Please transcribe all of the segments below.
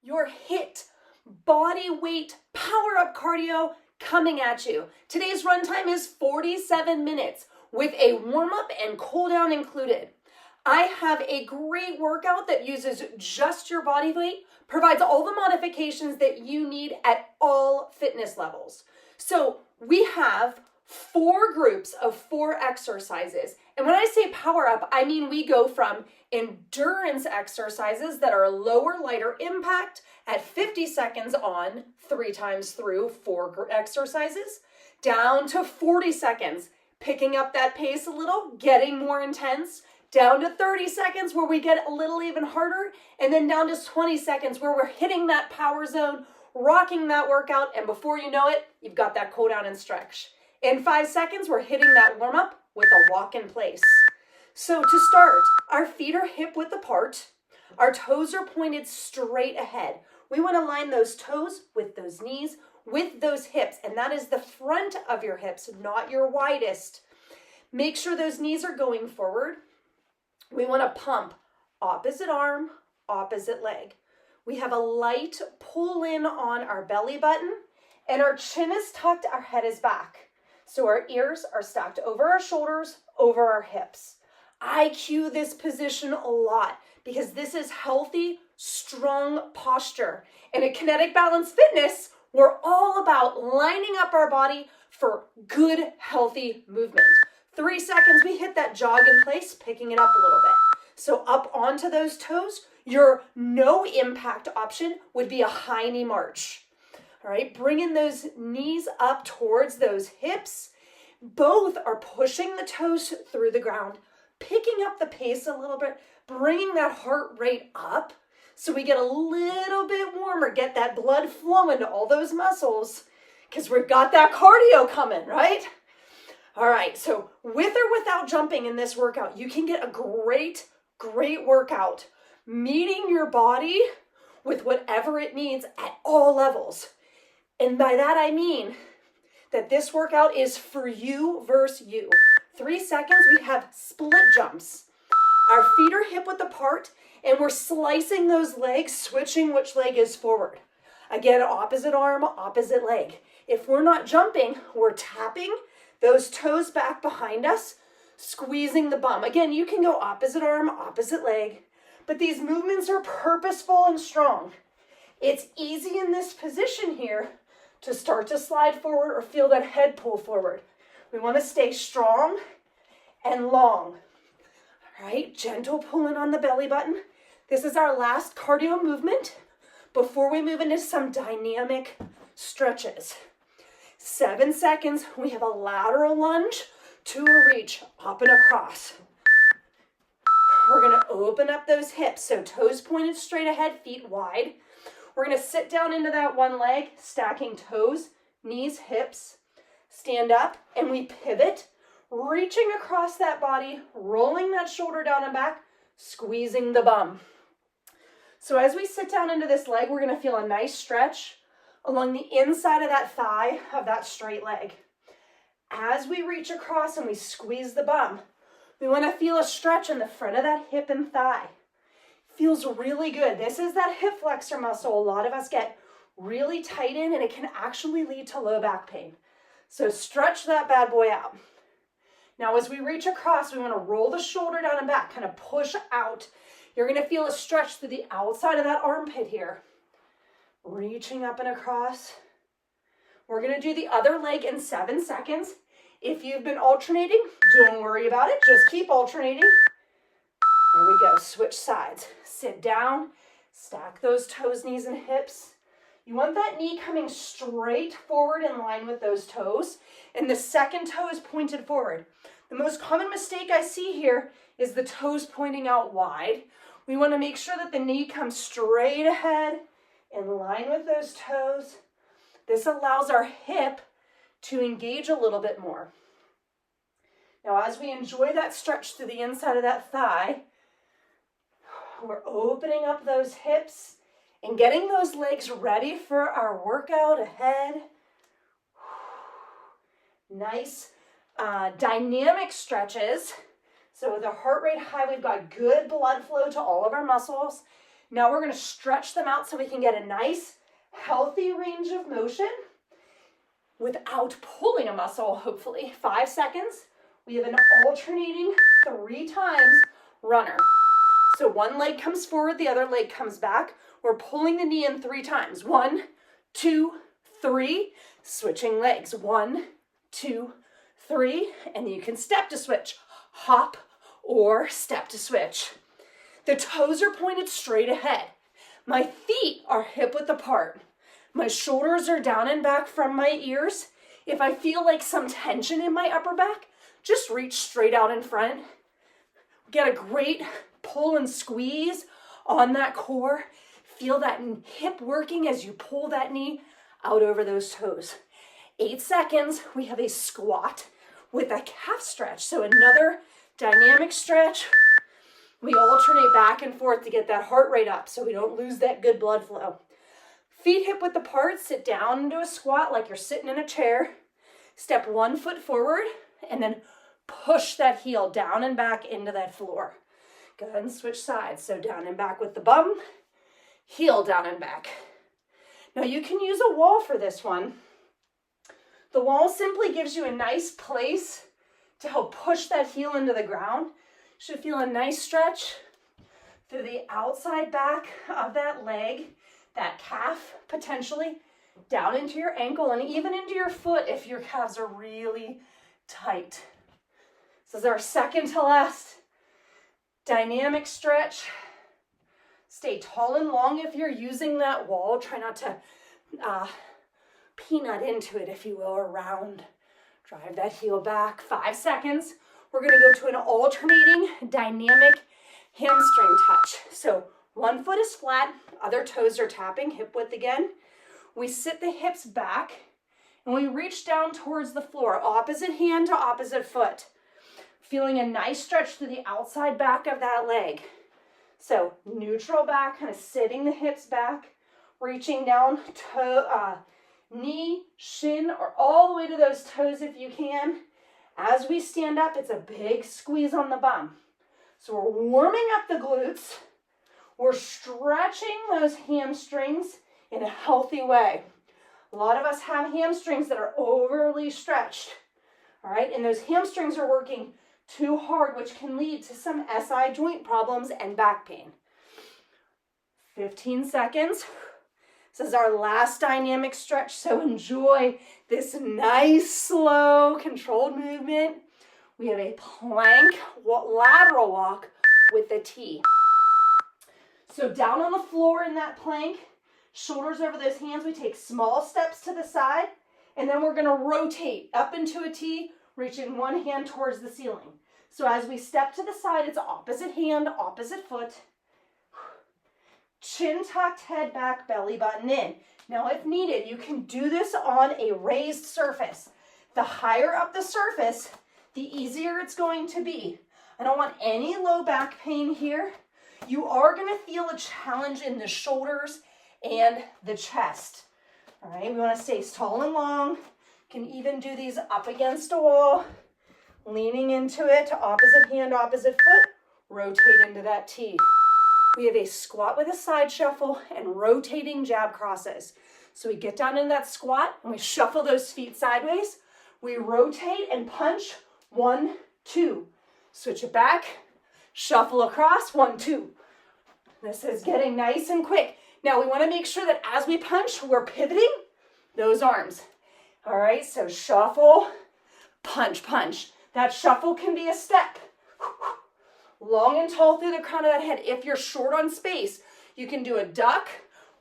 your HIIT body weight power up cardio coming at you. Today's run time is 47 minutes with a warm up and cool down included. I have a great workout that uses just your body weight, provides all the modifications that you need at all fitness levels. So we have 4 groups of 4 exercises. And when I say power up, I mean we go from endurance exercises that are lower, lighter impact at 50 seconds on 3 times through 4 exercises, down to 40 seconds, picking up that pace a little, getting more intense, down to 30 seconds where we get a little even harder, and then down to 20 seconds where we're hitting that power zone, rocking that workout, and before you know it, you've got that cool down and stretch. In 5 seconds, we're hitting that warm up with a walk in place. So to start, our feet are hip width apart. Our toes are pointed straight ahead. We want to line those toes with those knees, with those hips, and that is the front of your hips, not your widest. Make sure those knees are going forward. We want to pump opposite arm, opposite leg. We have a light pull in on our belly button, and our chin is tucked, our head is back. So our ears are stacked over our shoulders, over our hips. I cue this position a lot because this is healthy, strong posture. And at Kinetic Balance Fitness, we're all about lining up our body for good, healthy movement. 3 seconds, we hit that jog in place, picking it up a little bit. So up onto those toes, your no impact option would be a high knee march. All right, bringing those knees up towards those hips. Both are pushing the toes through the ground, picking up the pace a little bit, bringing that heart rate up so we get a little bit warmer, get that blood flowing to all those muscles because we've got that cardio coming, right? All right, so with or without jumping in this workout, you can get a great workout, meeting your body with whatever it needs at all levels. And by that, I mean that this workout is for you versus you. 3 seconds, we have split jumps. Our feet are hip width apart, and we're slicing those legs, switching which leg is forward. Again, opposite arm, opposite leg. If we're not jumping, we're tapping those toes back behind us, squeezing the bum. Again, you can go opposite arm, opposite leg, but these movements are purposeful and strong. It's easy in this position here to start to slide forward or feel that head pull forward. We want to stay strong and long. All right, gentle pulling on the belly button. This is our last cardio movement before we move into some dynamic stretches. 7 seconds, we have a lateral lunge to a reach, up and across. We're going to open up those hips, so toes pointed straight ahead, feet wide. We're going to sit down into that one leg, stacking toes, knees, hips, stand up, and we pivot, reaching across that body, rolling that shoulder down and back, squeezing the bum. So as we sit down into this leg, we're going to feel a nice stretch along the inside of that thigh of that straight leg. As we reach across and we squeeze the bum, we want to feel a stretch in the front of that hip and thigh. Feels really good. This is that hip flexor muscle a lot of us get really tight in, and it can actually lead to low back pain. So stretch that bad boy out. Now as we reach across, we want to roll the shoulder down and back, kind of push out. You're going to feel a stretch through the outside of that armpit here. Reaching up and across. We're going to do the other leg in 7 seconds. If you've been alternating, don't worry about it. Just keep alternating. There we go. Switch sides. Sit down. Stack those toes, knees, and hips. You want that knee coming straight forward in line with those toes, and the second toe is pointed forward. The most common mistake I see here is the toes pointing out wide. We want to make sure that the knee comes straight ahead in line with those toes. This allows our hip to engage a little bit more. Now, as we enjoy that stretch through the inside of that thigh, we're opening up those hips and getting those legs ready for our workout ahead. Nice dynamic stretches. So with our heart rate high, we've got good blood flow to all of our muscles. Now we're going to stretch them out so we can get a nice, healthy range of motion without pulling a muscle, hopefully. 5 seconds. We have an alternating 3 times runner. So one leg comes forward, the other leg comes back. We're pulling the knee in 3 times. 1, 2, 3. Switching legs. 1, 2, 3. And you can step to switch. Hop or step to switch. The toes are pointed straight ahead. My feet are hip width apart. My shoulders are down and back from my ears. If I feel like some tension in my upper back, just reach straight out in front. Get a great pull and squeeze on that core. Feel that hip working as you pull that knee out over those toes. 8 seconds, we have a squat with a calf stretch. So another dynamic stretch. We alternate back and forth to get that heart rate up so we don't lose that good blood flow. Feet hip width apart, sit down into a squat like you're sitting in a chair. Step 1 foot forward and then push that heel down and back into that floor. Go ahead and switch sides. So down and back with the bum, heel down and back. Now you can use a wall for this one. The wall simply gives you a nice place to help push that heel into the ground. You should feel a nice stretch through the outside back of that leg, that calf potentially, down into your ankle and even into your foot if your calves are really tight. This is our second to last dynamic stretch. Stay tall and long if you're using that wall. Try not to peanut into it, if you will, or round. Drive that heel back. 5 seconds. We're going to go to an alternating dynamic hamstring touch. So one foot is flat, other toes are tapping, hip width again. We sit the hips back and we reach down towards the floor, opposite hand to opposite foot. Feeling a nice stretch through the outside back of that leg. So neutral back, kind of sitting the hips back, reaching down to knee, shin, or all the way to those toes if you can. As we stand up, it's a big squeeze on the bum. So we're warming up the glutes. We're stretching those hamstrings in a healthy way. A lot of us have hamstrings that are overly stretched. All right, and those hamstrings are working too hard, which can lead to some SI joint problems and back pain. 15 seconds. This is our last dynamic stretch, so enjoy this nice, slow, controlled movement. We have a plank lateral walk with a T. So down on the floor in that plank, shoulders over those hands, we take small steps to the side, and then we're going to rotate up into a T, reaching one hand towards the ceiling. So as we step to the side, it's opposite hand, opposite foot. Chin tucked, head back, belly button in. Now, if needed, you can do this on a raised surface. The higher up the surface, the easier it's going to be. I don't want any low back pain here. You are going to feel a challenge in the shoulders and the chest. All right, we want to stay tall and long. Can even do these up against a wall, leaning into it, opposite hand, opposite foot, rotate into that T. We have a squat with a side shuffle and rotating jab crosses. So we get down in that squat and we shuffle those feet sideways. We rotate and punch, 1, 2. Switch it back, shuffle across, 1, 2. This is getting nice and quick. Now we want to make sure that as we punch, we're pivoting those arms. All right, so shuffle, punch, punch. That shuffle can be a step. Long and tall through the crown of that head. If you're short on space, you can do a duck,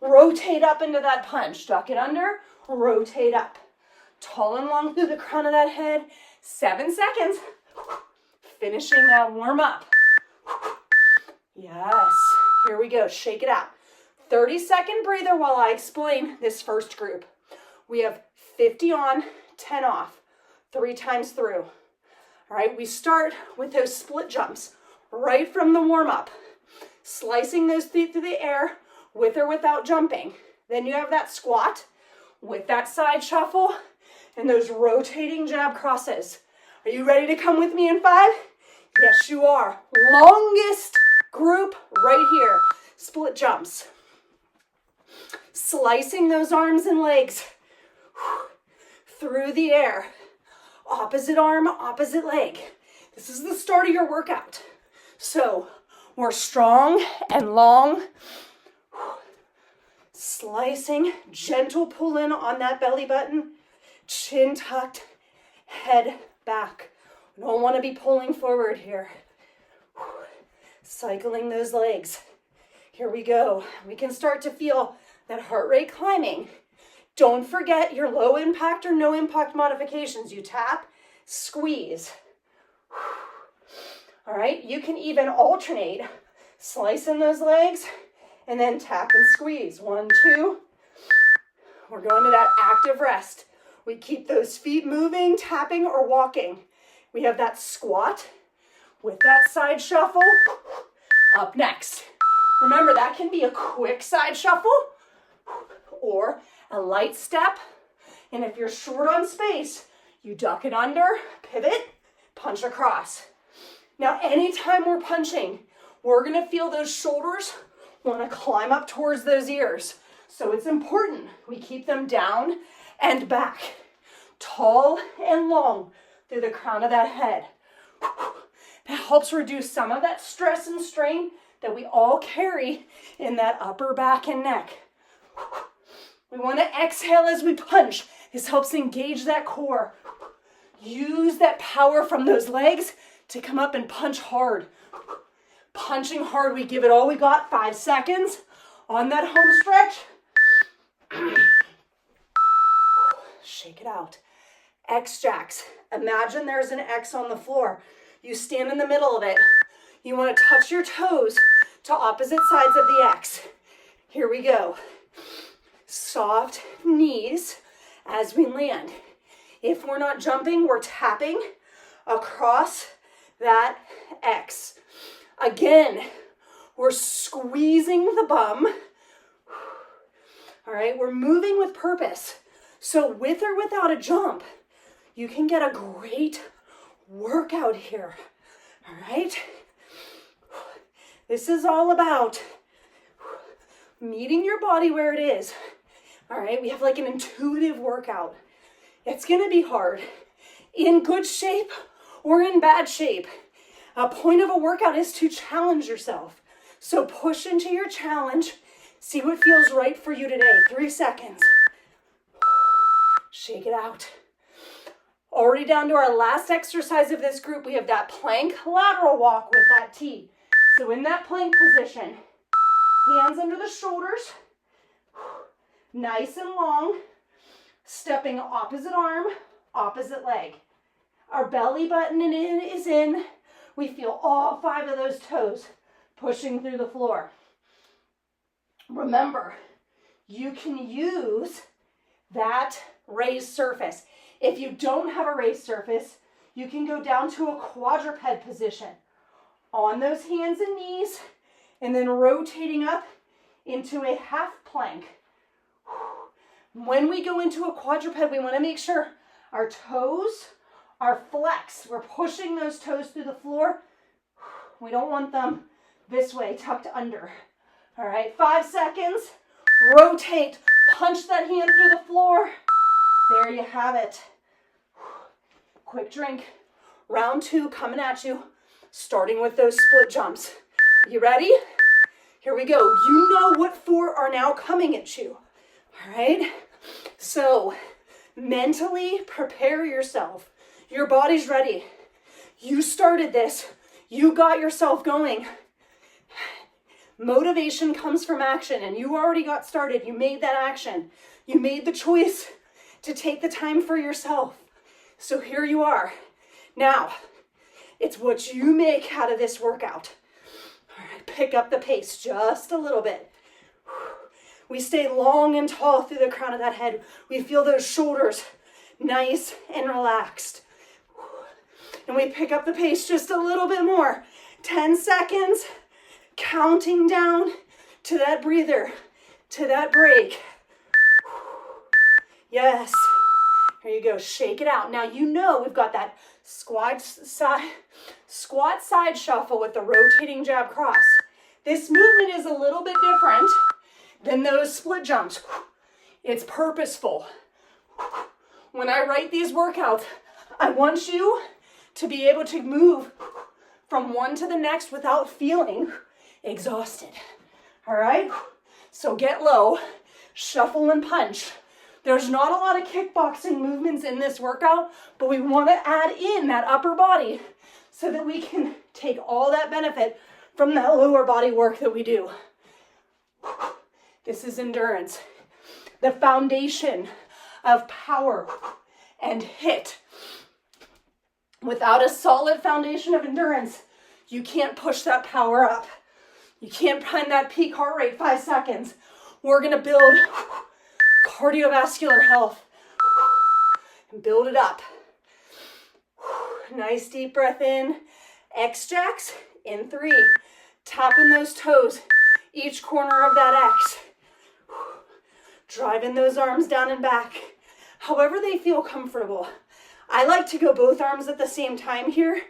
rotate up into that punch. Duck it under, rotate up. Tall and long through the crown of that head. 7 seconds. Finishing that warm up. Yes. Here we go. Shake it out. 30-second breather while I explain this first group. We have 50 on, 10 off. 3 times through. All right, we start with those split jumps right from the warm-up. Slicing those feet through the air with or without jumping. Then you have that squat with that side shuffle and those rotating jab crosses. Are you ready to come with me in 5? Yes, you are. Longest Group right here. Split jumps. Slicing those arms and legs through the air. Opposite arm, opposite leg. This is the start of your workout. So we're strong and long. Slicing, gentle pull in on that belly button. Chin tucked, head back. We don't want to be pulling forward here. Cycling those legs. Here we go. We can start to feel that heart rate climbing. Don't forget your low impact or no impact modifications. You tap, squeeze. All right, you can even alternate, slicing those legs and then tap and squeeze. 1, 2. We're going to that active rest. We keep those feet moving, tapping, or walking. We have that squat with that side shuffle up next. Remember, that can be a quick side shuffle or a light step. And if you're short on space, you duck it under, pivot, punch across. Now, anytime we're punching, we're gonna feel those shoulders wanna climb up towards those ears. So it's important we keep them down and back, tall and long through the crown of that head. That helps reduce some of that stress and strain that we all carry in that upper back and neck. We want to exhale as we punch. This helps engage that core. Use that power from those legs to come up and punch hard. Punching hard, we give it all we got, 5 seconds on that home stretch. Shake it out. X jacks. Imagine there's an X on the floor. You stand in the middle of it. You want to touch your toes to opposite sides of the X. Here we go. Soft knees as we land. If we're not jumping, we're tapping across that X. Again, we're squeezing the bum. All right, we're moving with purpose. So with or without a jump, you can get a great workout here. All right? This is all about meeting your body where it is. All right, we have like an intuitive workout. It's gonna be hard. In good shape or in bad shape. A point of a workout is to challenge yourself. So push into your challenge. See what feels right for you today. 3 seconds. Shake it out. Already down to our last exercise of this group. We have that plank lateral walk with that T. So in that plank position, hands under the shoulders, nice and long, stepping opposite arm, opposite leg. Our belly button is in. We feel all 5 of those toes pushing through the floor. Remember, you can use that raised surface. If you don't have a raised surface, you can go down to a quadruped position on those hands and knees, and then rotating up into a half plank. When we go into a quadruped, we want to make sure our toes are flexed. We're pushing those toes through the floor. We don't want them this way, tucked under. All right, 5 seconds. Rotate, punch that hand through the floor. There you have it. Quick drink. Round 2 coming at you, starting with those split jumps. You ready? Here we go. You know what 4 are now coming at you. All right? So mentally prepare yourself. Your body's ready. You started this. You got yourself going. Motivation comes from action, and you already got started. You made that action. You made the choice to take the time for yourself. So here you are. Now, it's what you make out of this workout. All right, pick up the pace just a little bit. We stay long and tall through the crown of that head. We feel those shoulders nice and relaxed. And we pick up the pace just a little bit more. 10 seconds, counting down to that breather, to that break. Yes. Here you go. Shake it out. Now you know we've got that squat side shuffle with the rotating jab cross. This movement is a little bit different than those split jumps. It's purposeful. When I write these workouts, I want you to be able to move from one to the next without feeling exhausted. All right? So get low, shuffle and punch. There's not a lot of kickboxing movements in this workout, but we want to add in that upper body so that we can take all that benefit from that lower body work that we do. This is endurance. The foundation of power and HIIT. Without a solid foundation of endurance, you can't push that power up. You can't find that peak heart rate 5 seconds. We're gonna build cardiovascular health and build it up. Nice deep breath in. X-jacks in 3. Tapping those toes, each corner of that X. Driving those arms down and back, however they feel comfortable. I like to go both arms at the same time here,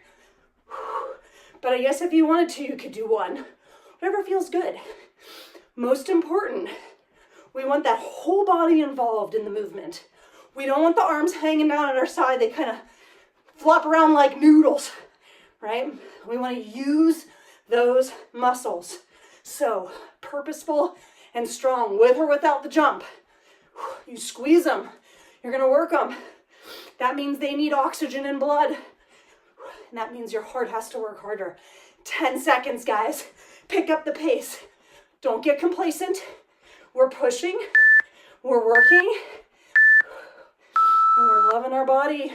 but I guess if you wanted to, you could do one. Whatever feels good. Most important, we want that whole body involved in the movement. We don't want the arms hanging down at our side. They kind of flop around like noodles, right? We want to use those muscles. So purposeful and strong, with or without the jump. You squeeze them. You're going to work them. That means they need oxygen and blood. And that means your heart has to work harder. 10 seconds, guys. Pick up the pace. Don't get complacent. We're pushing. We're working. And we're loving our body.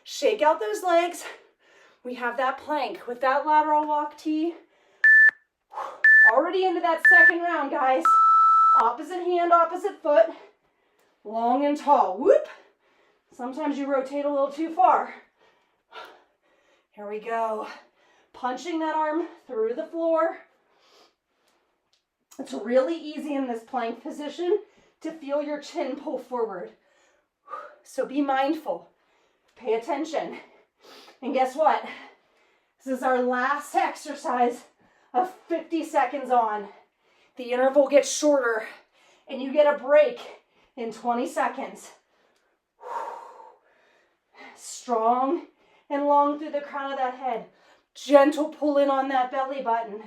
Shake out those legs. We have that plank with that lateral walk tee. Already into that second round, guys. Opposite hand, opposite foot. Long and tall. Whoop. Sometimes you rotate a little too far. Here we go. Punching that arm through the floor. It's really easy in this plank position to feel your chin pull forward. So be mindful. Pay attention. And guess what? This is our last exercise of 50 seconds on. The interval gets shorter and you get a break in 20 seconds. Strong and long through the crown of that head. Gentle pull in on that belly button.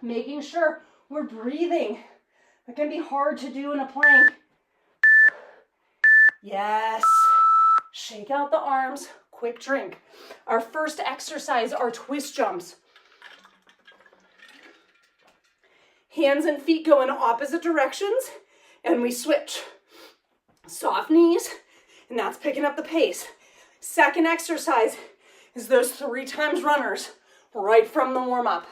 Making sure we're breathing. That can be hard to do in a plank. Yes. Shake out the arms. Quick drink. Our first exercise are twist jumps. Hands and feet go in opposite directions and we switch. Soft knees, and that's picking up the pace. Second exercise is those 3 times runners right from the warm-up.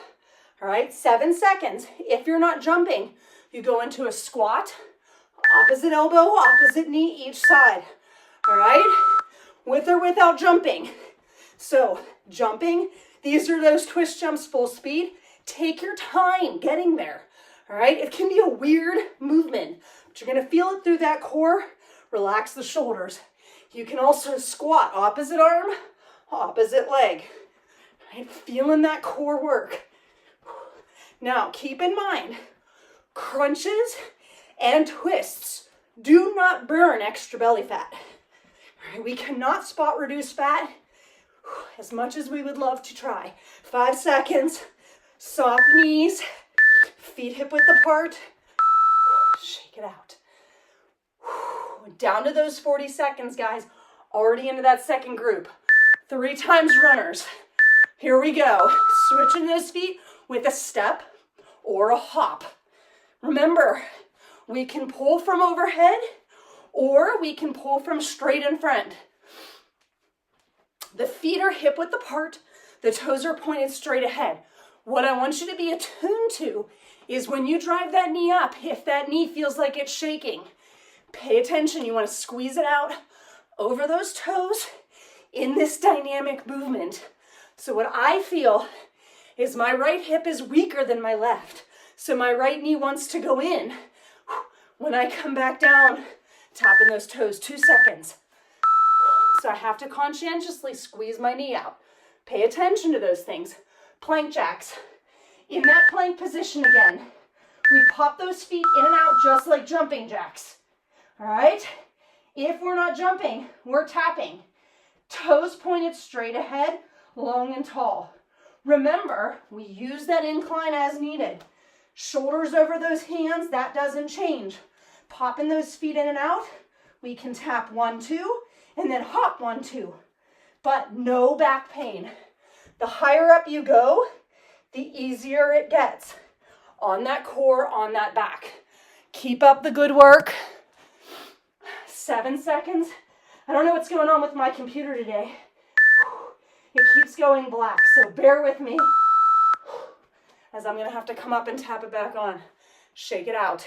All right, 7 seconds. If you're not jumping, you go into a squat, opposite elbow, opposite knee, each side. All right, with or without jumping. So jumping, these are those twist jumps full speed. Take your time getting there. All right, it can be a weird movement, but you're gonna feel it through that core. Relax the shoulders. You can also squat, opposite arm, opposite leg. Right? Feeling that core work. Now, keep in mind, crunches and twists do not burn extra belly fat. All right? We cannot spot reduce fat as much as we would love to try. 5 seconds, soft knees, feet hip width apart. Shake it out. Down to those 40 seconds, guys. Already into that second group. 3 times runners. Here we go. Switching those feet with a step or a hop. Remember, we can pull from overhead or we can pull from straight in front. The feet are hip width apart. The toes are pointed straight ahead. What I want you to be attuned to is when you drive that knee up, if that knee feels like it's shaking, pay attention. You want to squeeze it out over those toes in this dynamic movement. So what I feel is my right hip is weaker than my left. So my right knee wants to go in. When I come back down, tapping those toes, 2 seconds. So I have to conscientiously squeeze my knee out. Pay attention to those things. Plank jacks. In that plank position again, we pop those feet in and out just like jumping jacks. All right? If we're not jumping, we're tapping. Toes pointed straight ahead, long and tall. Remember, we use that incline as needed. Shoulders over those hands, that doesn't change. Popping those feet in and out, we can tap 1, 2, and then hop 1, 2. But no back pain. The higher up you go, the easier it gets. On that core, on that back. Keep up the good work. 7 seconds. I don't know what's going on with my computer today. It keeps going black, so bear with me as I'm going to have to come up and tap it back on. Shake it out.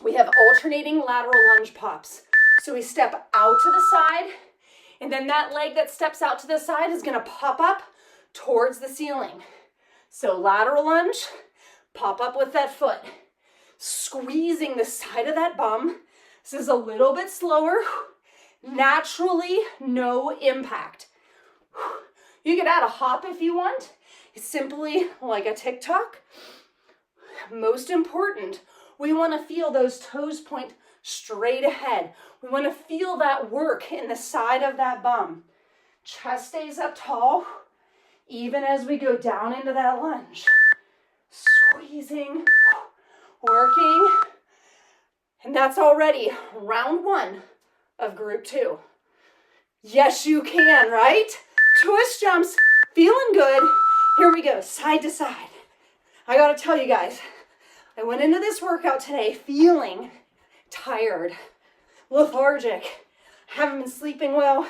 We have alternating lateral lunge pops. So we step out to the side, and then that leg that steps out to the side is going to pop up towards the ceiling. So lateral lunge, pop up with that foot. Squeezing the side of that bum. This is a little bit slower. Naturally, no impact. You can add a hop if you want. It's simply like a TikTok. Most important, we want to feel those toes point straight ahead. We want to feel that work in the side of that bum. Chest stays up tall, even as we go down into that lunge. Squeezing, working. And that's already round 1 of group 2. Yes, you can, right? Twist jumps, feeling good. Here we go, side to side. I gotta tell you guys, I went into this workout today feeling tired, lethargic, haven't been sleeping well.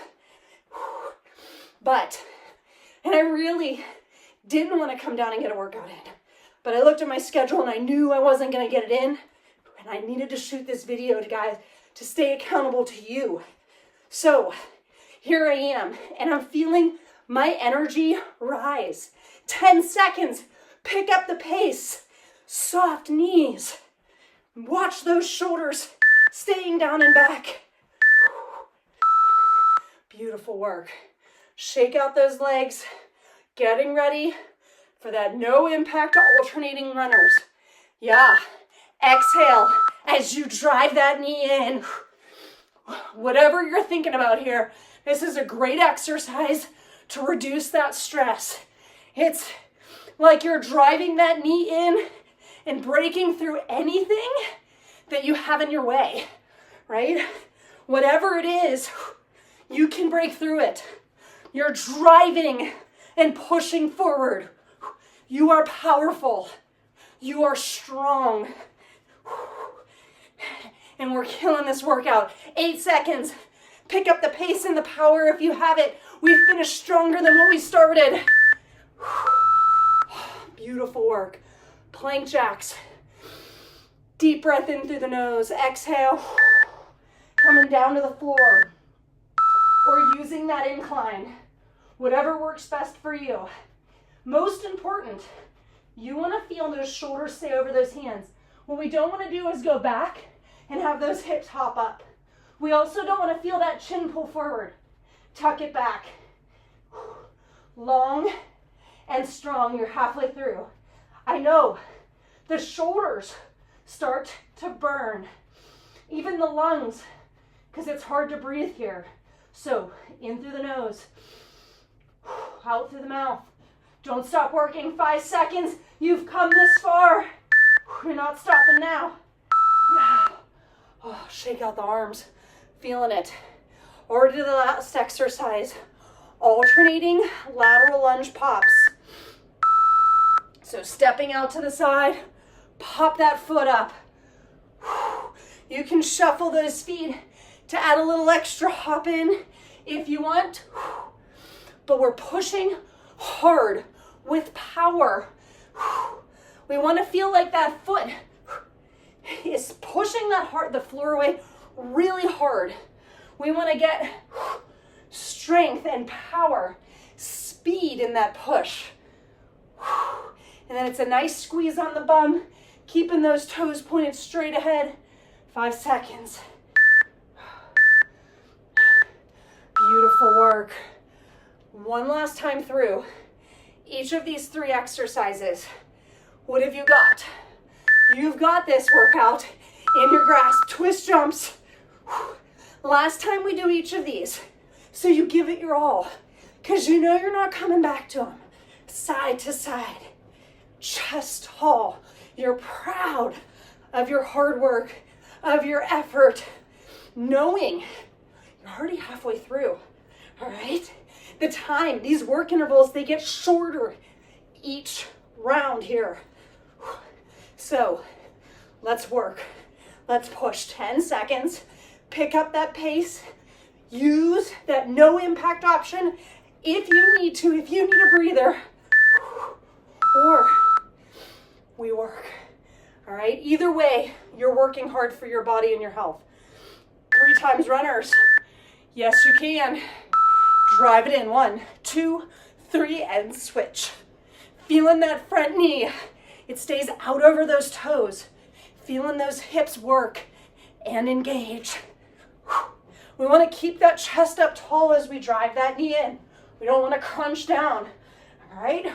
And I really didn't want to come down and get a workout in. But I looked at my schedule and I knew I wasn't gonna get it in. And I needed to shoot this video to guys to stay accountable to you. So here I am, and I'm feeling my energy rise. 10 seconds, pick up the pace. Soft knees. Watch those shoulders staying down and back. Beautiful work. Shake out those legs. Getting ready for that no impact alternating runners. Yeah. Exhale as you drive that knee in. Whatever you're thinking about here, this is a great exercise to reduce that stress. It's like you're driving that knee in and breaking through anything that you have in your way, right? Whatever it is, you can break through it. You're driving and pushing forward. You are powerful. You are strong. And we're killing this workout. 8 seconds. Pick up the pace and the power if you have it. We finished stronger than what we started. Beautiful work. Plank jacks. Deep breath in through the nose. Exhale. Coming down to the floor. Or using that incline. Whatever works best for you. Most important, you want to feel those shoulders stay over those hands. What we don't want to do is go back and have those hips hop up. We also don't want to feel that chin pull forward. Tuck it back. Long and strong. You're halfway through. I know the shoulders start to burn. Even the lungs, because it's hard to breathe here. So in through the nose, out through the mouth. Don't stop working. 5 seconds. You've come this far. You're not stopping now. Yeah. Oh, shake out the arms. Feeling it. Or to the last exercise. Alternating lateral lunge pops. So stepping out to the side, pop that foot up. You can shuffle those feet to add a little extra hop in if you want. But we're pushing hard with power. We want to feel like that foot is pushing the floor away really hard. We want to get strength and power, speed in that push. And then it's a nice squeeze on the bum, keeping those toes pointed straight ahead. 5 seconds. Beautiful work. One last time through. each of these 3 exercises. What have you got? You've got this workout in your grasp. Twist jumps. Last time we do each of these, so you give it your all, because you know you're not coming back to them. Side to side, chest tall. You're proud of your hard work, of your effort, knowing you're already halfway through, all right? The time, these work intervals, they get shorter each round here. So let's work. Let's push 10 seconds. Pick up that pace. Use that no impact option if you need to, if you need a breather. Or we work. All right? Either way, you're working hard for your body and your health. 3 times runners. Yes, you can. Drive it in. 1, 2, 3, and switch. Feeling that front knee. It stays out over those toes. Feeling those hips work and engage. We want to keep that chest up tall as we drive that knee in. We don't want to crunch down. All right?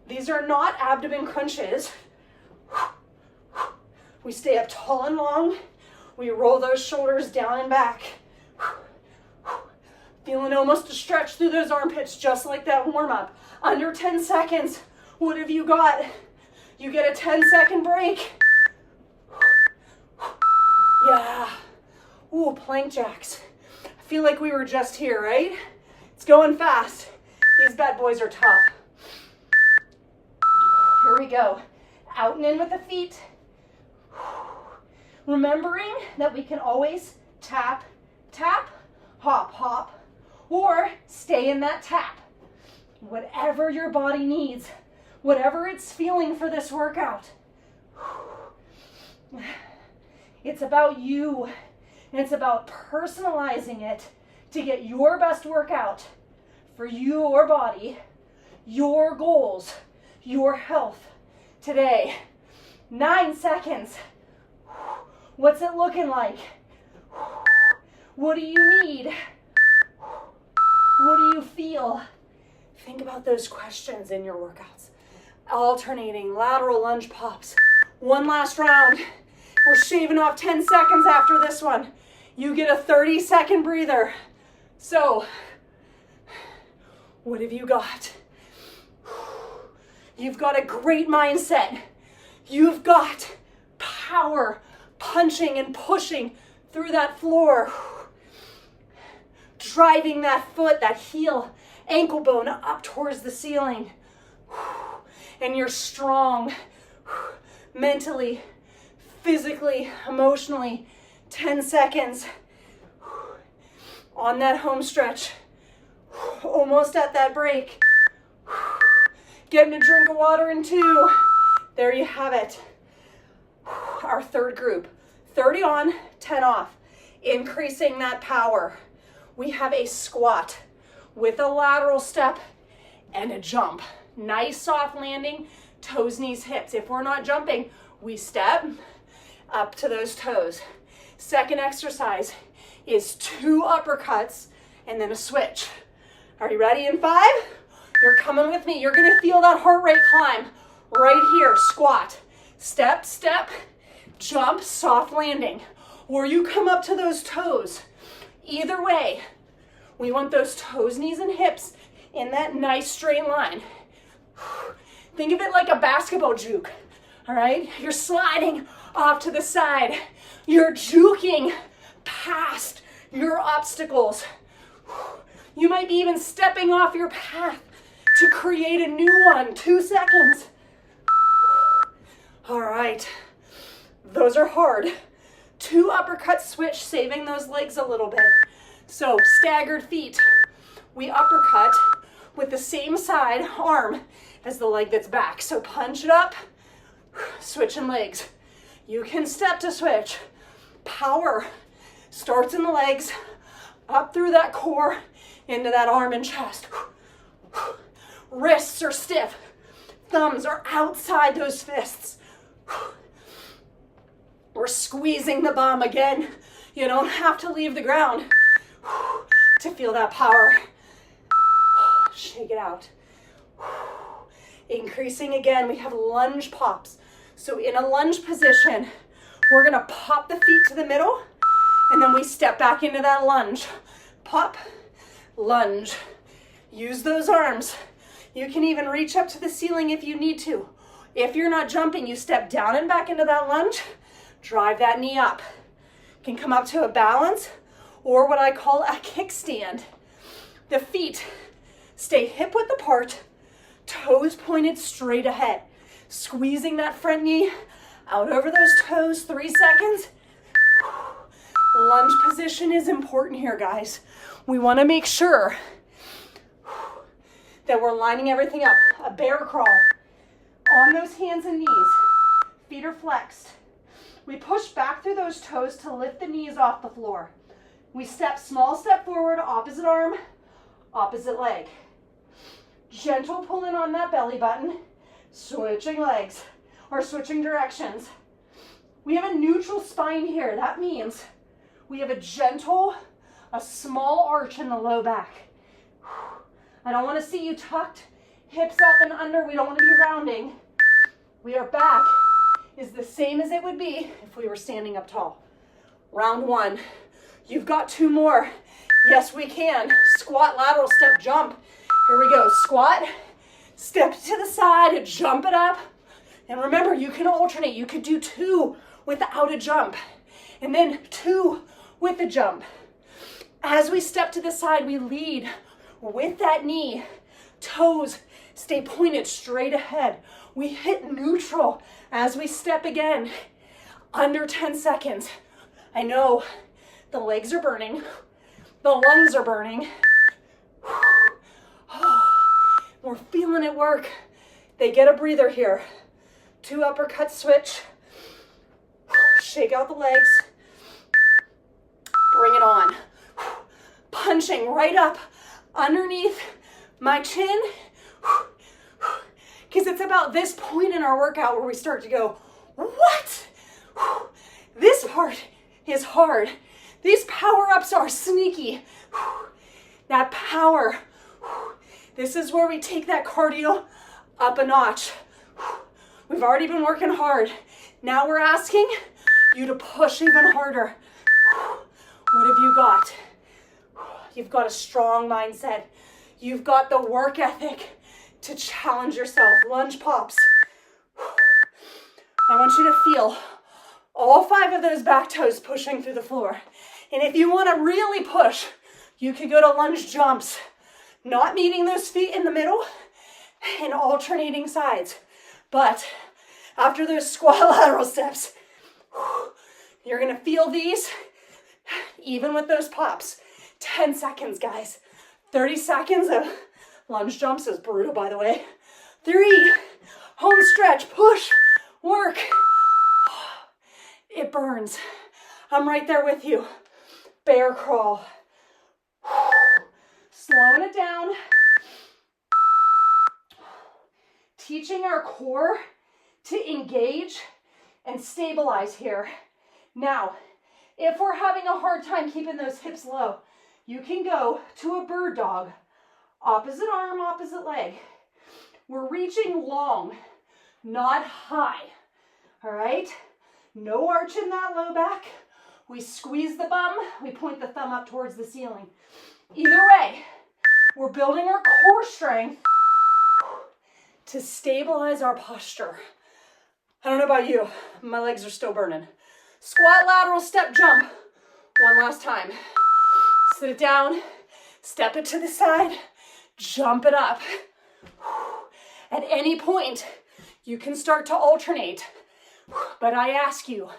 These are not abdomen crunches. We stay up tall and long. We roll those shoulders down and back. Feeling almost a stretch through those armpits, just like that warm-up. Under 10 seconds. What have you got? You get a 10-second break. Yeah. Ooh, plank jacks. I feel like we were just here, right? It's going fast. These bad boys are tough. Here we go. Out and in with the feet. Remembering that we can always tap, tap, hop, hop, or stay in that tap. Whatever your body needs, whatever it's feeling for this workout. It's about you, and it's about personalizing it to get your best workout for your body, your goals, your health today. 9 seconds. What's it looking like? What do you need? What do you feel? Think about those questions in your workouts. Alternating lateral lunge pops. 1 last round. We're shaving off 10 seconds after this one. You get a 30-second breather. So, what have you got? You've got a great mindset. You've got power, punching and pushing through that floor. Driving that foot, that heel, ankle bone up towards the ceiling. And you're strong mentally, physically, emotionally. 10 seconds on that home stretch. Almost at that break. Getting a drink of water in 2. There you have it. Our third group. 30 on, 10 off. Increasing that power. We have a squat with a lateral step and a jump. Nice soft landing, toes, knees, hips. If we're not jumping, we step up to those toes. Second exercise is 2 uppercuts and then a switch. Are you ready in 5? You're coming with me. You're gonna feel that heart rate climb right here. Squat, step, step, jump, soft landing. Or you come up to those toes. Either way, we want those toes, knees, and hips in that nice straight line. Think of it like a basketball juke, all right? You're sliding off to the side. You're juking past your obstacles. You might be even stepping off your path to create a new one. 2 seconds. All right, those are hard. 2 uppercut switch, saving those legs a little bit. So staggered feet. We uppercut with the same side arm as the leg that's back. So punch it up, switching legs. You can step to switch. Power starts in the legs, up through that core, into that arm and chest. Wrists are stiff. Thumbs are outside those fists. We're squeezing the bum again. You don't have to leave the ground to feel that power. Shake it out. Increasing again, we have lunge pops. So in a lunge position, we're gonna pop the feet to the middle, and then we step back into that lunge. Pop, lunge. Use those arms. You can even reach up to the ceiling if you need to. If you're not jumping, you step down and back into that lunge. Drive that knee up. You can come up to a balance or what I call a kickstand. The feet stay hip width apart, toes pointed straight ahead. Squeezing that front knee out over those toes, 3 seconds. Lunge position is important here, guys. We want to make sure that we're lining everything up. A bear crawl on those hands and knees. Feet are flexed. We push back through those toes to lift the knees off the floor. We step, small step forward, opposite arm, opposite leg. Gentle pulling on that belly button, switching legs or switching directions. We have a neutral spine here. That means we have a small arch in the low back. I don't want to see you tucked, hips up and under. We don't want to be rounding. Our back is the same as it would be if we were standing up tall. Round one. You've got 2 more. Yes, we can. Squat, lateral step, jump. Here we go. Squat, step to the side, jump it up. And remember, you can alternate. You could do 2 without a jump, and then 2 with a jump. As we step to the side, we lead with that knee. Toes stay pointed straight ahead. We hit neutral as we step again. Under 10 seconds. I know the legs are burning. The lungs are burning. We're feeling it work. They get a breather here. 2 uppercut switch. Shake out the legs. Bring it on. Punching right up underneath my chin. Because it's about this point in our workout where we start to go, what? This part is hard. These power-ups are sneaky. That power. This is where we take that cardio up a notch. We've already been working hard. Now we're asking you to push even harder. What have you got? You've got a strong mindset. You've got the work ethic to challenge yourself. Lunge pops. I want you to feel all 5 of those back toes pushing through the floor. And if you want to really push, you can go to lunge jumps, not meeting those feet in the middle and alternating sides. But after those squat lateral steps, you're going to feel these even with those pops. 10 seconds, guys. 30 seconds of lunge jumps is brutal, by the way. 3, home stretch, push, work. It burns. I'm right there with you. Bear crawl. Slowing it down. Teaching our core to engage and stabilize here. Now, if we're having a hard time keeping those hips low, you can go to a bird dog. Opposite arm, opposite leg. We're reaching long, not high. All right? No arch in that low back. We squeeze the bum. We point the thumb up towards the ceiling. Either way, we're building our core strength to stabilize our posture. I don't know about you. My legs are still burning. Squat, lateral, step, jump. One last time. Sit it down. Step it to the side. Jump it up. At any point, you can start to alternate. But I ask you,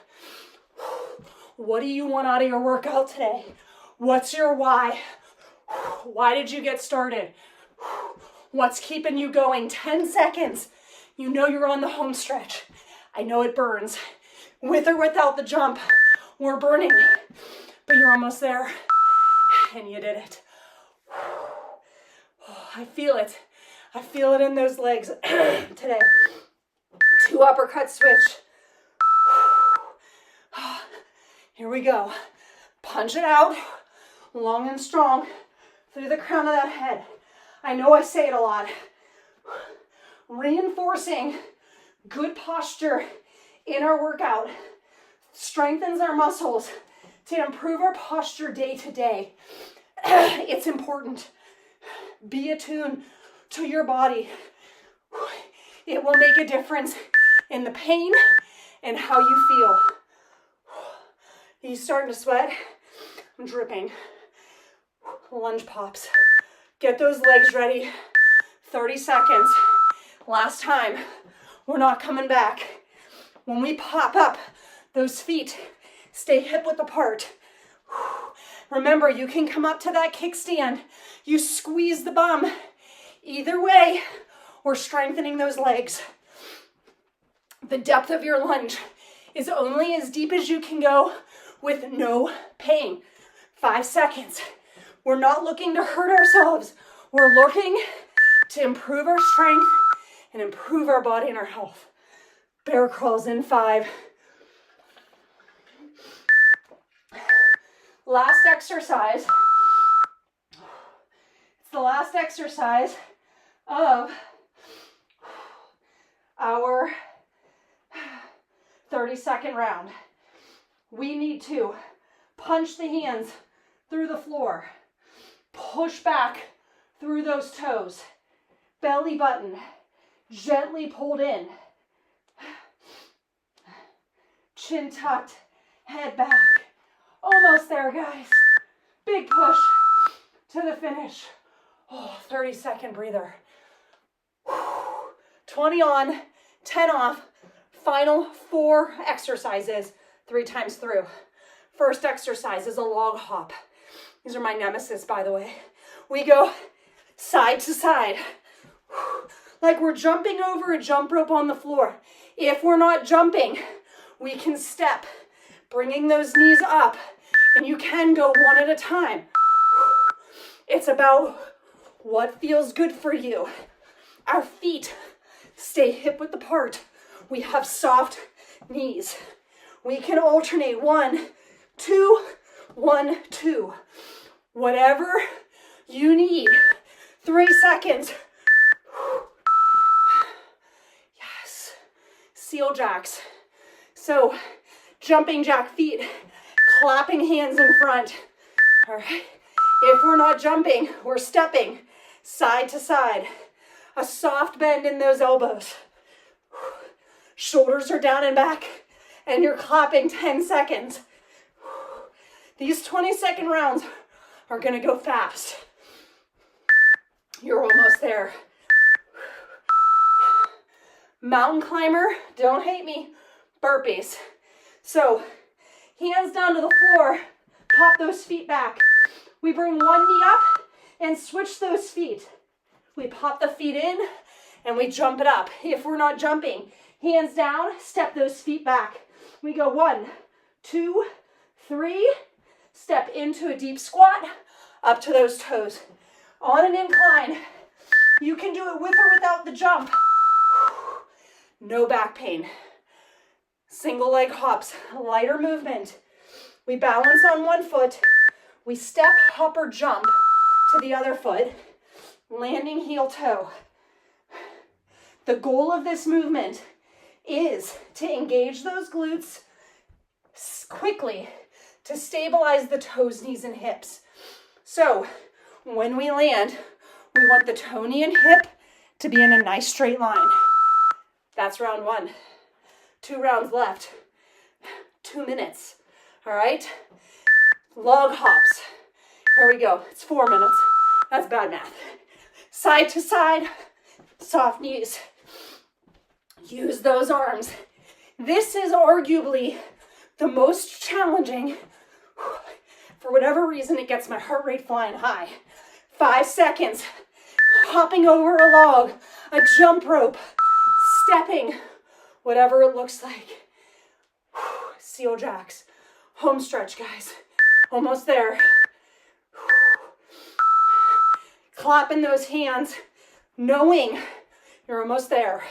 what do you want out of your workout today? What's your why? Why did you get started? What's keeping you going? 10 seconds. You know you're on the home stretch. I know it burns. With or without the jump, we're burning. But you're almost there. And you did it. I feel it. I feel it in those legs today. 2 uppercut switch. Here we go. Punch it out. Long and strong through the crown of that head. I know I say it a lot. Reinforcing good posture in our workout strengthens our muscles to improve our posture day to day. It's important. Be attuned to your body. It will make a difference in the pain and how you feel. Are you starting to sweat? I'm dripping. Lunge pops. Get those legs ready. 30 seconds. Last time. We're not coming back. When we pop up, those feet stay hip width apart. Remember, you can come up to that kickstand. You squeeze the bum. Either way, we're strengthening those legs. The depth of your lunge is only as deep as you can go with no pain. 5 seconds. We're not looking to hurt ourselves. We're looking to improve our strength and improve our body and our health. Bear crawls in 5. Last exercise. It's the last exercise of our 30-second round. We need to punch the hands through the floor. Push back through those toes. Belly button gently pulled in. Chin tucked, head back. Almost there, guys. Big push to the finish. 30-second breather. 20 on, 10 off. Final 4 exercises, 3 times through. First exercise is a log hop. These are my nemesis, by the way. We go side to side, like we're jumping over a jump rope on the floor. If we're not jumping, we can step, bringing those knees up, and you can go one at a time. It's about what feels good for you. Our feet stay hip width apart. We have soft knees. We can alternate 1, 2, 1, 2. Whatever you need. 3 seconds. Yes. Seal jacks. So, jumping jack feet, clapping hands in front. All right. If we're not jumping, we're stepping side to side. A soft bend in those elbows. Shoulders are down and back, and you're clapping 10 seconds. These 20-second rounds are gonna go fast. You're almost there. Mountain climber, don't hate me, burpees. So, hands down to the floor, pop those feet back. We bring one knee up and switch those feet. We pop the feet in and we jump it up. If we're not jumping, hands down, step those feet back. We go 1, 2, 3, step into a deep squat, up to those toes. On an incline, you can do it with or without the jump. No back pain. Single leg hops, lighter movement. We balance on one foot. We step, hop, or jump to the other foot, landing heel toe. The goal of this movement is to engage those glutes quickly to stabilize the toes, knees, and hips. So when we land, we want the toe, knee, and hip to be in a nice straight line. That's round 1. 2 rounds left. 2 minutes. All right? Log hops. Here we go. It's 4 minutes. That's bad math. Side to side, soft knees. Use those arms. This is arguably the most challenging. For whatever reason, it gets my heart rate flying high. 5 seconds. Hopping over a log, a jump rope, stepping, whatever it looks like. Seal jacks. Home stretch, guys. Almost there. Clapping those hands, knowing you're almost there.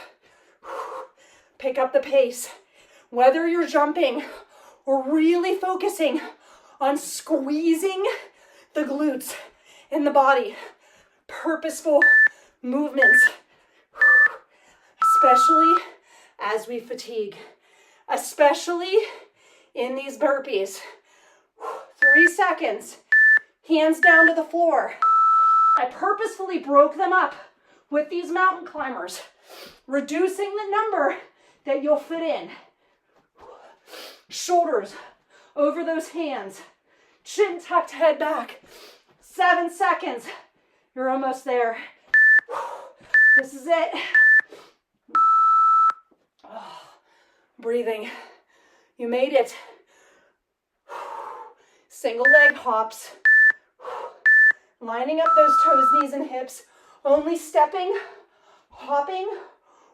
Pick up the pace. Whether you're jumping or really focusing on squeezing the glutes in the body. Purposeful movements. especially as we fatigue, especially in these burpees. 3 seconds, hands down to the floor. I purposefully broke them up with these mountain climbers, reducing the number that you'll fit in. Shoulders over those hands, chin tucked, head back. 7 seconds, you're almost there. This is it. Oh, breathing, you made it. Single leg hops, lining up those toes, knees, and hips, only stepping, hopping,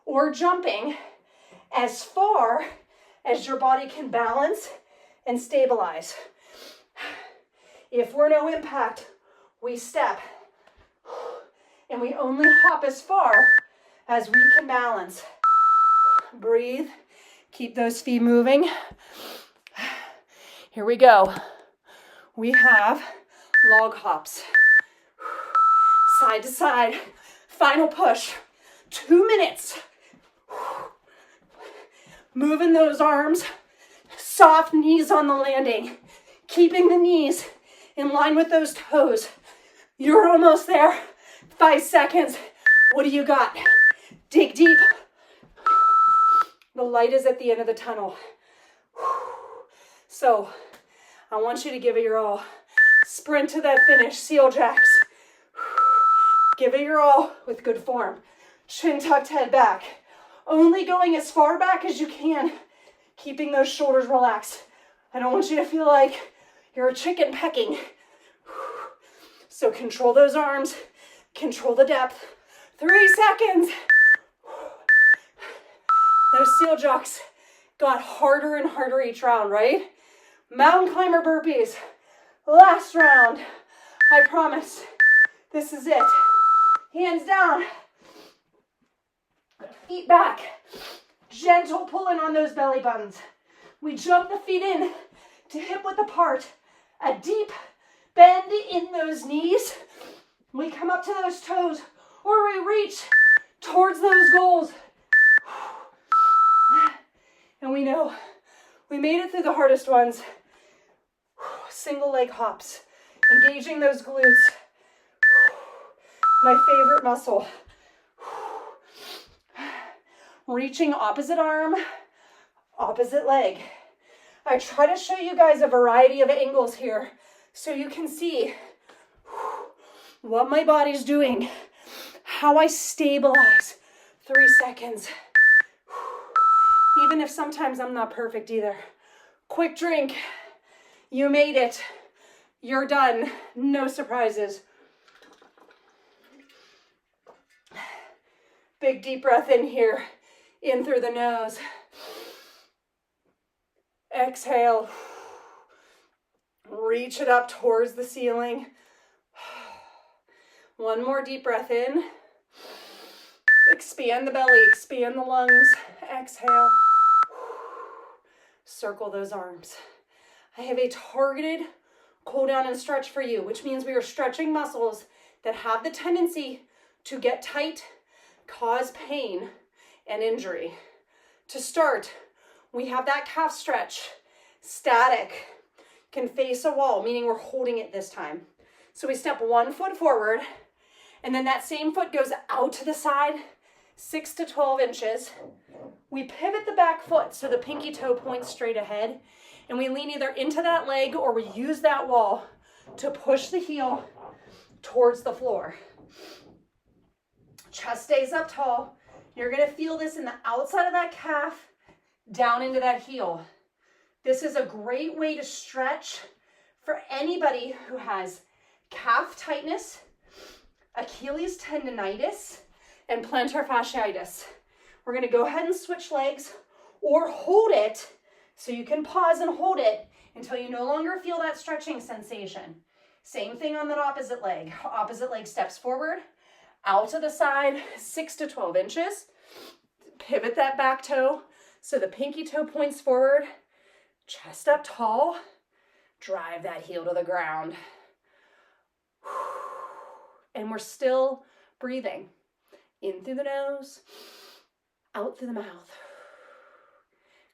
or jumping as far as your body can balance and stabilize. If we're no impact, we step, and we only hop as far as we can balance. Breathe, keep those feet moving. Here we go. We have log hops. Side to side, final push. 2 minutes. Moving those arms, soft knees on the landing, keeping the knees in line with those toes. You're almost there. 5 seconds. What do you got? Dig deep. The light is at the end of the tunnel. So I want you to give it your all. Sprint to that finish, seal jacks. Give it your all with good form. Chin tucked, head back. Only going as far back as you can, keeping those shoulders relaxed. I don't want you to feel like you're a chicken pecking. So control those arms, control the depth. 3 seconds. Those seal jacks got harder and harder each round, right? Mountain climber burpees. Last round. I promise. This is it. Hands down. Feet back. Gentle pulling on those belly buttons. We jump the feet in to hip width apart. A deep bend in those knees. We come up to those toes, or we reach towards those goals. And we know we made it through the hardest ones. Single leg hops, engaging those glutes. My favorite muscle. Reaching opposite arm, opposite leg. I try to show you guys a variety of angles here so you can see what my body's doing, how I stabilize. 3 seconds. Even if sometimes I'm not perfect either. Quick drink. You made it. You're done. No surprises. Big deep breath in here. In through the nose. Exhale. Reach it up towards the ceiling. One more deep breath in. Expand the belly, expand the lungs. Exhale. Circle those arms. I have a targeted cool down and stretch for you, which means we are stretching muscles that have the tendency to get tight, cause pain, and injury. To start, we have that calf stretch, static, can face a wall, meaning we're holding it this time. So we step 1 foot forward, and then that same foot goes out to the side, 6 to 12 inches. We pivot the back foot so the pinky toe points straight ahead, and we lean either into that leg or we use that wall to push the heel towards the floor. Chest stays up tall. You're gonna feel this in the outside of that calf, down into that heel. This is a great way to stretch for anybody who has calf tightness, Achilles tendonitis, and plantar fasciitis. We're gonna go ahead and switch legs or hold it so you can pause and hold it until you no longer feel that stretching sensation. Same thing on that opposite leg. Opposite leg steps forward, out to the side, 6 to 12 inches. Pivot that back toe so the pinky toe points forward, chest up tall, drive that heel to the ground. And we're still breathing. In through the nose, out through the mouth.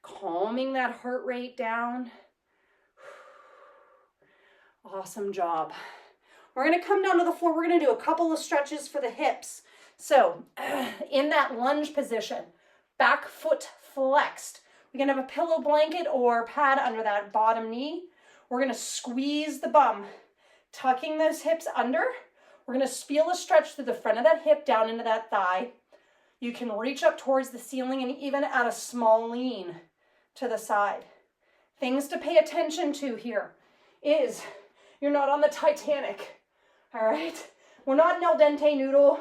Calming that heart rate down. Awesome job. We're going to come down to the floor. We're going to do a couple of stretches for the hips. So in that lunge position, back foot flexed. We can have a pillow blanket or pad under that bottom knee. We're going to squeeze the bum, tucking those hips under. We're going to feel a stretch through the front of that hip down into that thigh. You can reach up towards the ceiling and even add a small lean to the side. Things to pay attention to here is you're not on the Titanic, all right? We're not an al dente noodle.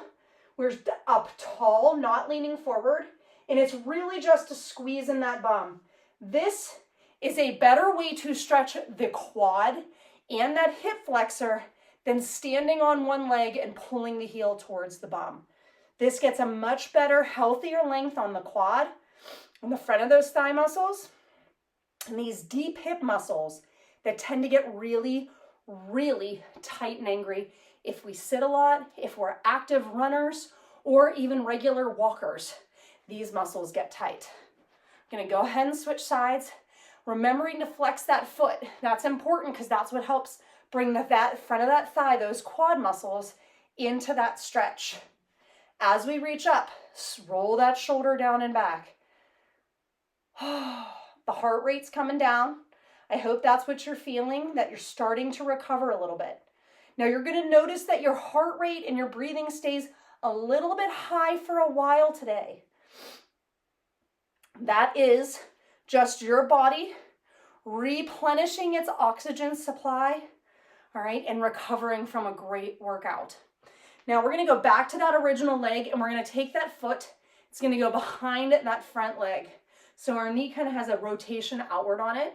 We're up tall, not leaning forward, and it's really just to squeeze in that bum. This is a better way to stretch the quad and that hip flexor than standing on one leg and pulling the heel towards the bum. This gets a much better, healthier length on the quad, on the front of those thigh muscles, and these deep hip muscles that tend to get really, really tight and angry if we sit a lot, if we're active runners, or even regular walkers. These muscles get tight. I'm gonna go ahead and switch sides, remembering to flex that foot. That's important because that's what helps bring the front of that thigh, those quad muscles, into that stretch. As we reach up, roll that shoulder down and back. The heart rate's coming down. I hope that's what you're feeling, that you're starting to recover a little bit. Now you're going to notice that your heart rate and your breathing stays a little bit high for a while today. That is just your body replenishing its oxygen supply, all right, and recovering from a great workout. Now we're going to go back to that original leg and we're going to take that foot. It's going to go behind that front leg. So our knee kind of has a rotation outward on it.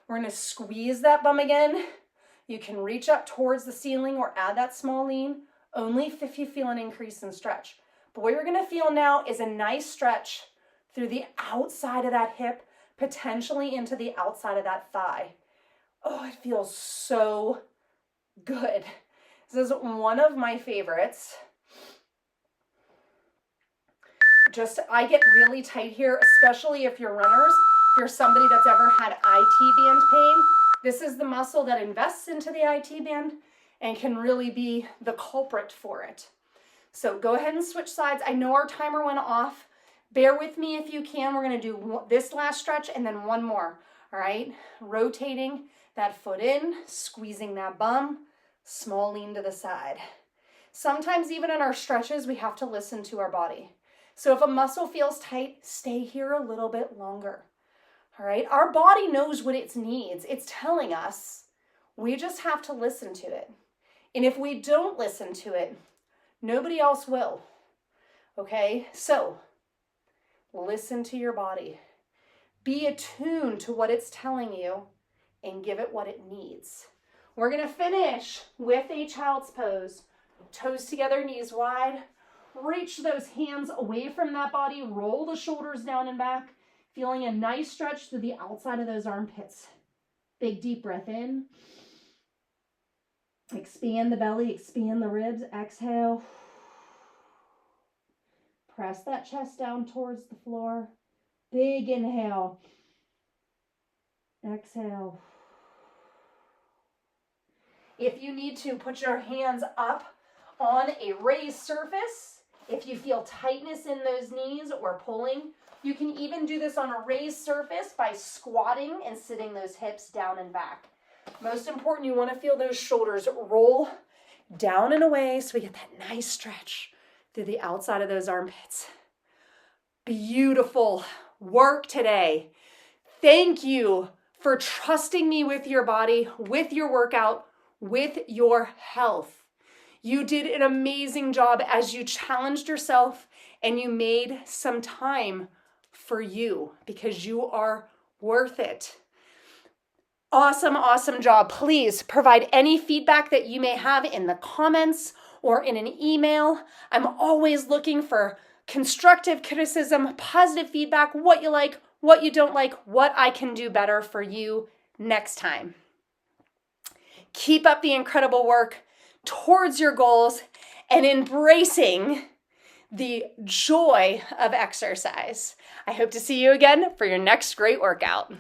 We're going to squeeze that bum again. You can reach up towards the ceiling or add that small lean, only if you feel an increase in stretch. But what you're going to feel now is a nice stretch through the outside of that hip, potentially into the outside of that thigh. Oh, it feels so good. This is one of my favorites. I get really tight here, especially if you're runners, if you're somebody that's ever had IT band pain. This is the muscle that invests into the IT band and can really be the culprit for it. So go ahead and switch sides. I know our timer went off. Bear with me if you can. We're going to do this last stretch and then one more. All right, rotating that foot in, squeezing that bum, small lean to the side. Sometimes even in our stretches, we have to listen to our body. So if a muscle feels tight, stay here a little bit longer. All right, our body knows what it needs. It's telling us. We just have to listen to it. And if we don't listen to it, nobody else will. Okay, so listen to your body. Be attuned to what it's telling you and give it what it needs. We're going to finish with a child's pose. Toes together, knees wide. Reach those hands away from that body. Roll the shoulders down and back. Feeling a nice stretch through the outside of those armpits. Big deep breath in. Expand the belly, expand the ribs. Exhale. Press that chest down towards the floor. Big inhale. Exhale. If you need to, put your hands up on a raised surface. If you feel tightness in those knees or pulling, you can even do this on a raised surface by squatting and sitting those hips down and back. Most important, you want to feel those shoulders roll down and away so we get that nice stretch through the outside of those armpits. Beautiful work today. Thank you for trusting me with your body, with your workout, with your health. You did an amazing job as you challenged yourself and you made some time for you because you are worth it. Awesome, awesome job. Please provide any feedback that you may have in the comments or in an email. I'm always looking for constructive criticism, positive feedback, what you like, what you don't like, what I can do better for you next time. Keep up the incredible work towards your goals and embracing the joy of exercise. I hope to see you again for your next great workout.